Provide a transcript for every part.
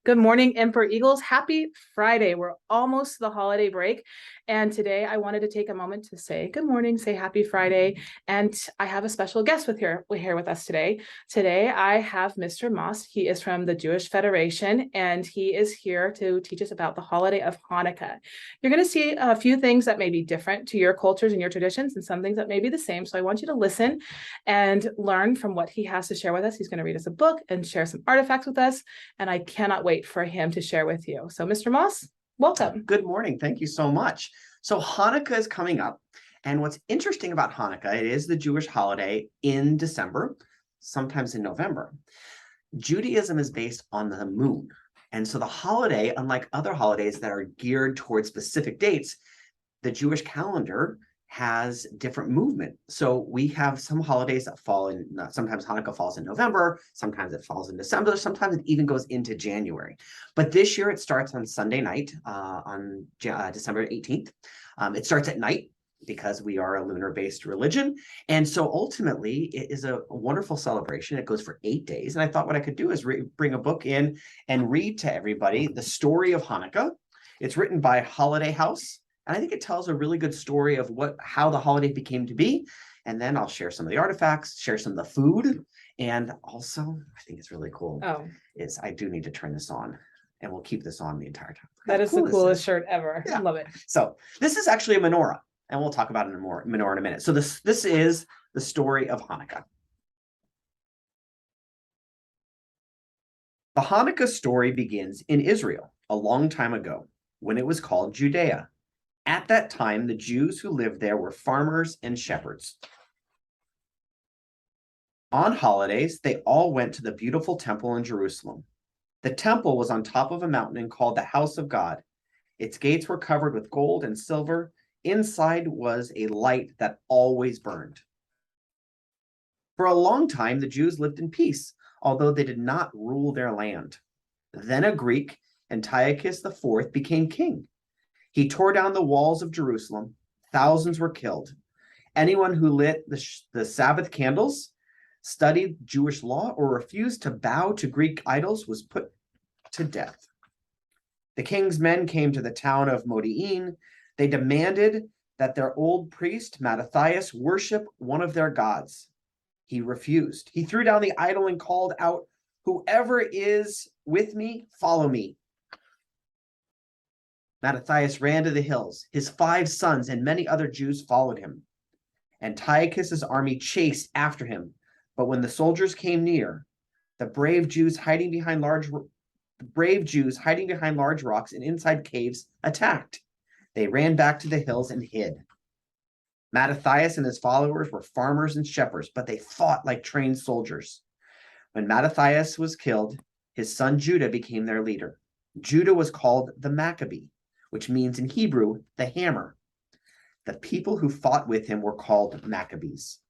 Good morning, Emperor Eagles. Happy Friday. We're almost to the holiday break. And today I wanted to take a moment to say good morning, say happy Friday. And I have a special guest here with us today. Today I have Mr. Moss. He is from the Jewish Federation, and he is here to teach us about the holiday of Hanukkah. You're going to see a few things that may be different to your cultures and your traditions, and some things that may be the same. So I want you to listen and learn from what he has to share with us. He's going to read us a book and share some artifacts with us. And I cannot wait for him to share with you. So, Mr. Moss, welcome. Good morning. Thank you so much. So Hanukkah is coming up. And what's interesting about Hanukkah, it is the Jewish holiday in December, sometimes in November. Judaism is based on the moon. And so the holiday, unlike other holidays that are geared towards specific dates, the Jewish calendar has different movement. So we have some holidays that fall in, sometimes Hanukkah falls in November, sometimes it falls in December, sometimes it even goes into January. But this year it starts on Sunday night, on December 18th. It starts at night because we are a lunar-based religion. And so ultimately it is a wonderful celebration. It goes for 8 days. And I thought what I could do is bring a book in and read to everybody the story of Hanukkah. It's written by Holiday House. And I think it tells a really good story of how the holiday became to be. And then I'll share some of the artifacts, share some of the food. And also, I think it's really cool, is I do need to turn this on. And we'll keep this on the entire time. That is the coolest shirt ever. Yeah. I love it. So this is actually a menorah. And we'll talk about it in menorah in a minute. So this is the story of Hanukkah. The Hanukkah story begins in Israel a long time ago, when it was called Judea. At that time, the Jews who lived there were farmers and shepherds. On holidays, they all went to the beautiful temple in Jerusalem. The temple was on top of a mountain and called the house of God. Its gates were covered with gold and silver. Inside was a light that always burned. For a long time, the Jews lived in peace, although they did not rule their land. Then a Greek, Antiochus IV, became king. He tore down the walls of Jerusalem. Thousands were killed. Anyone who lit the Sabbath candles, studied Jewish law, or refused to bow to Greek idols was put to death. The king's men came to the town of Modi'in. They demanded that their old priest, Mattathias, worship one of their gods. He refused. He threw down the idol and called out, "Whoever is with me, follow me." Mattathias ran to the hills. His 5 sons and many other Jews followed him. Antiochus's army chased after him, but when the soldiers came near, the brave Jews hiding behind large rocks and inside caves attacked. They ran back to the hills and hid. Mattathias and his followers were farmers and shepherds, but they fought like trained soldiers. When Mattathias was killed, his son Judah became their leader. Judah was called the Maccabee, which means in Hebrew, the hammer. The people who fought with him were called Maccabees.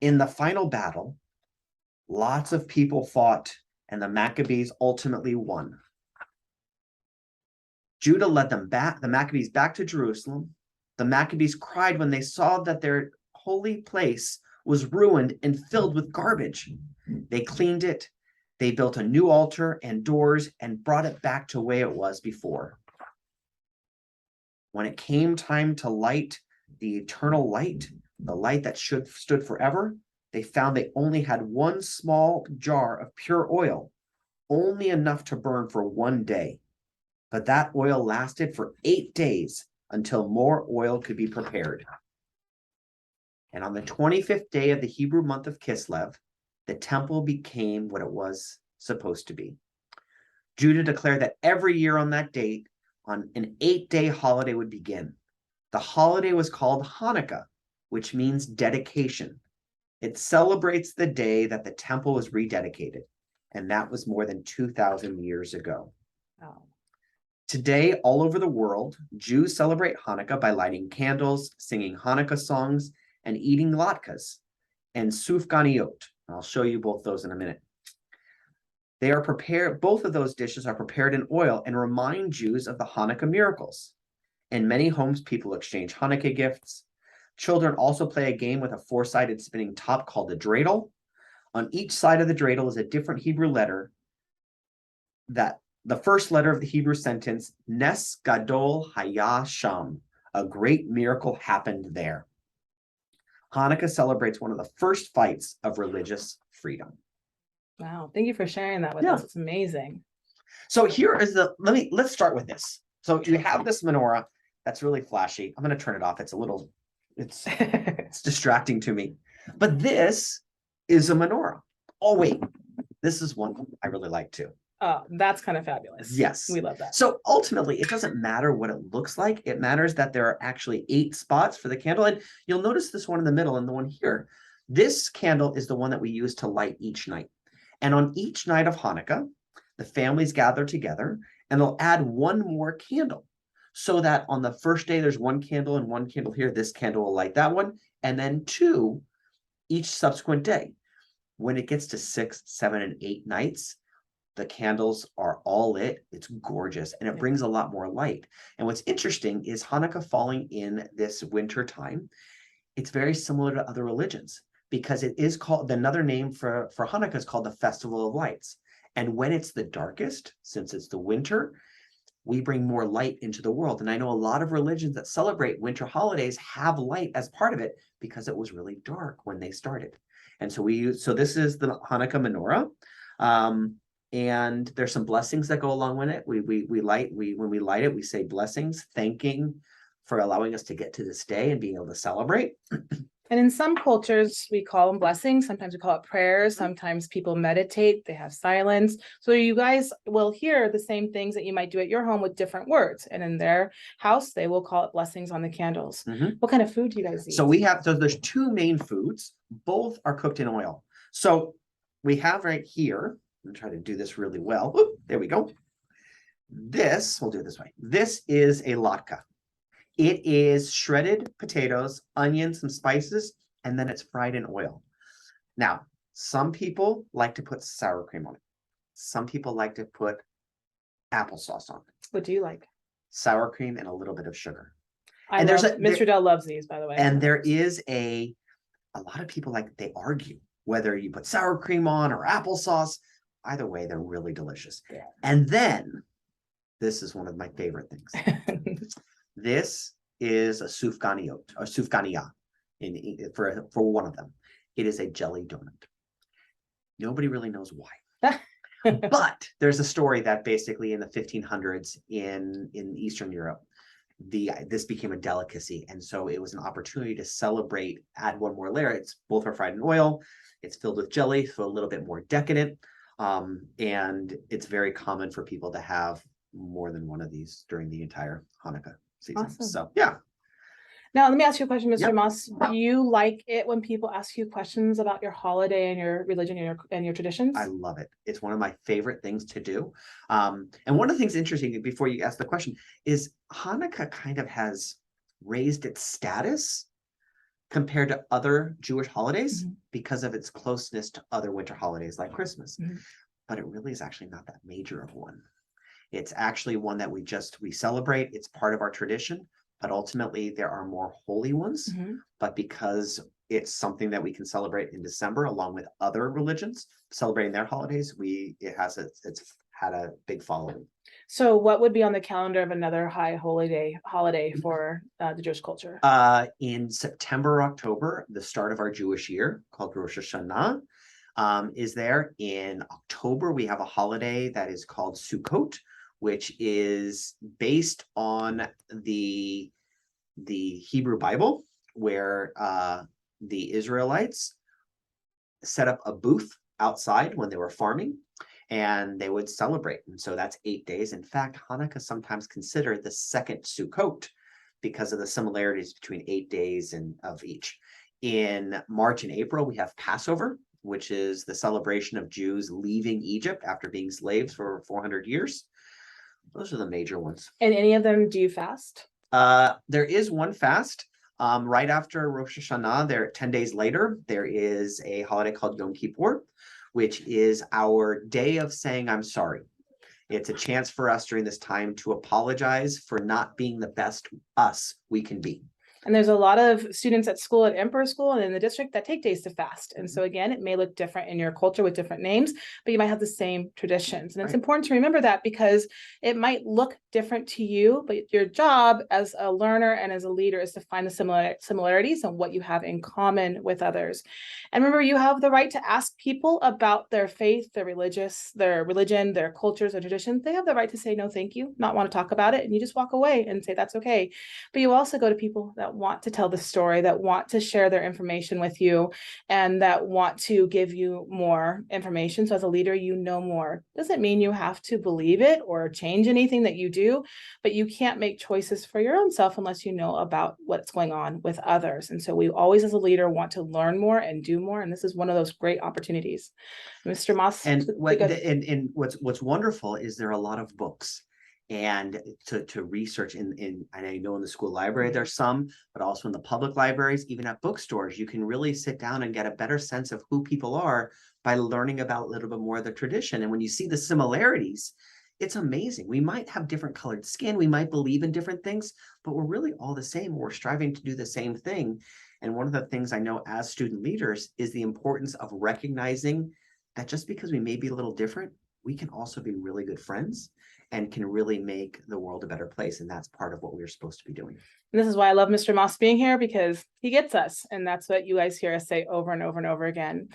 In the final battle, lots of people fought, and the Maccabees ultimately won. Judah led the Maccabees back to Jerusalem. The Maccabees cried when they saw that their holy place was ruined and filled with garbage. They cleaned it. They built a new altar and doors and brought it back to the way it was before. When it came time to light the eternal light, the light that stood forever, they found they only had one small jar of pure oil, only enough to burn for 1 day. But that oil lasted for 8 days until more oil could be prepared. And on the 25th day of the Hebrew month of Kislev, the temple became what it was supposed to be. Judah declared that every year on that date, on an 8-day holiday would begin. The holiday was called Hanukkah, which means dedication. It celebrates the day that the temple was rededicated, and that was more than 2,000 years ago. Oh. Today, all over the world, Jews celebrate Hanukkah by lighting candles, singing Hanukkah songs, and eating latkes and sufganiyot. I'll show you both those in a minute. They are prepared, both of those dishes are prepared in oil and remind Jews of the Hanukkah miracles. In many homes, people exchange Hanukkah gifts. Children also play a game with a 4-sided spinning top called the dreidel. On each side of the dreidel is a different Hebrew letter, that the first letter of the Hebrew sentence, Nes Gadol Haya Sham, a great miracle happened there. Hanukkah celebrates one of the first fights of religious freedom. Wow. Thank you for sharing that with Yeah. us. It's amazing. So here is let's start with this. So you have this menorah that's really flashy. I'm going to turn it off. It's distracting to me. But this is a menorah. Oh, wait. This is one I really like too. Oh, that's kind of fabulous. Yes. We love that. So ultimately, it doesn't matter what it looks like. It matters that there are actually 8 spots for the candle. And you'll notice this one in the middle and the one here. This candle is the one that we use to light each night. And on each night of Hanukkah, the families gather together and they'll add one more candle. So that on the first day, there's one candle and one candle here. This candle will light that one. And then 2 each subsequent day. When it gets to 6, 7, and 8 nights, the candles are all lit. It's gorgeous, and it brings a lot more light. And what's interesting is Hanukkah falling in this winter time. It's very similar to other religions because it is called, another name for Hanukkah is called the Festival of Lights. And when it's the darkest, since it's the winter, we bring more light into the world. And I know a lot of religions that celebrate winter holidays have light as part of it because it was really dark when they started. And so this is the Hanukkah menorah. And there's some blessings that go along with it. When we light it, we say blessings, thanking for allowing us to get to this day and being able to celebrate. And in some cultures, we call them blessings. Sometimes we call it prayers. Sometimes people meditate. They have silence. So you guys will hear the same things that you might do at your home with different words. And in their house, they will call it blessings on the candles. What kind of food do you guys eat? So there's 2 main foods. Both are cooked in oil. So we have right here, I'm going to try to do this really well. Oop, there we go. We'll do it this way. This is a latke. It is shredded potatoes, onions, some spices, and then it's fried in oil. Now, some people like to put sour cream on it. Some people like to put applesauce on it. What do you like? Sour cream and a little bit of sugar. Mr. Dell loves these, by the way. And there is a lot of people they argue whether you put sour cream on or applesauce. Either way, they're really delicious. Yeah. And then this is one of my favorite things. This is a sufganiyot or sufganiya for one of them. It is a jelly donut. Nobody really knows why. But there's a story that basically in the 1500s in Eastern Europe, this became a delicacy. And so it was an opportunity to celebrate, add one more layer. Both are fried in oil. It's filled with jelly, so a little bit more decadent. And it's very common for people to have more than one of these during the entire Hanukkah season. Awesome. So, yeah. Now, let me ask you a question, Mr. Yep. Moss. Do you like it when people ask you questions about your holiday and your religion and your traditions? I love it. It's one of my favorite things to do. And one of the things interesting before you ask the question is Hanukkah kind of has raised its status compared to other Jewish holidays because of its closeness to other winter holidays like Christmas. But it really is actually not that major of one. It's actually one that we celebrate. It's part of our tradition, but ultimately there are more holy ones. But because it's something that we can celebrate in December along with other religions celebrating their holidays, it's had a big following. So what would be on the calendar of another high holiday for the Jewish culture? In September, October, the start of our Jewish year called Rosh Hashanah is there. In October, we have a holiday that is called Sukkot, which is based on the Hebrew Bible, where the Israelites set up a booth outside when they were farming, and they would celebrate. And so that's 8 days. In fact, Hanukkah is sometimes considered the second Sukkot because of the similarities between 8 days of each. In March and April, we have Passover, which is the celebration of Jews leaving Egypt after being slaves for 400 years. Those are the major ones. And any of them, do you fast? There is one fast. Right after Rosh Hashanah, 10 days later, there is a holiday called Yom Kippur, which is our day of saying, I'm sorry. It's a chance for us during this time to apologize for not being the best us we can be. And there's a lot of students at school, at Emperor School and in the district, that take days to fast. And so again, it may look different in your culture with different names, but you might have the same traditions. And it's important to remember that, because it might look different to you, but your job as a learner and as a leader is to find the similarities and what you have in common with others. And remember, you have the right to ask people about their faith, their religion, their cultures, their traditions. They have the right to say no, thank you, not want to talk about it, and you just walk away and say that's okay. But you also go to people that want to tell the story, that want to share their information with you, and that want to give you more information. So as a leader, you know more. Doesn't mean you have to believe it or change anything that you do, but you can't make choices for your own self unless you know about what's going on with others. And so we always, as a leader, want to learn more and do more. And this is one of those great opportunities. Mr. Moss. And what's wonderful is there are a lot of books and to research and I know in the school library there's some, but also in the public libraries, even at bookstores, you can really sit down and get a better sense of who people are by learning about a little bit more of the tradition. And when you see the similarities, it's amazing. We might have different colored skin, we might believe in different things, but we're really all the same. We're striving to do the same thing. And one of the things I know as student leaders is the importance of recognizing that just because we may be a little different, we can also be really good friends and can really make the world a better place. And that's part of what we're supposed to be doing. And this is why I love Mr. Moss being here, because he gets us. And that's what you guys hear us say over and over and over again.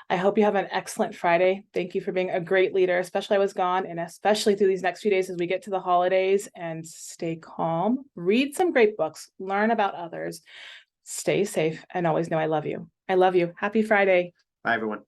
I hope you have an excellent Friday. Thank you for being a great leader, especially I was gone, and especially through these next few days as we get to the holidays. And stay calm, read some great books, learn about others, stay safe, and always know I love you. I love you. Happy Friday. Bye, everyone.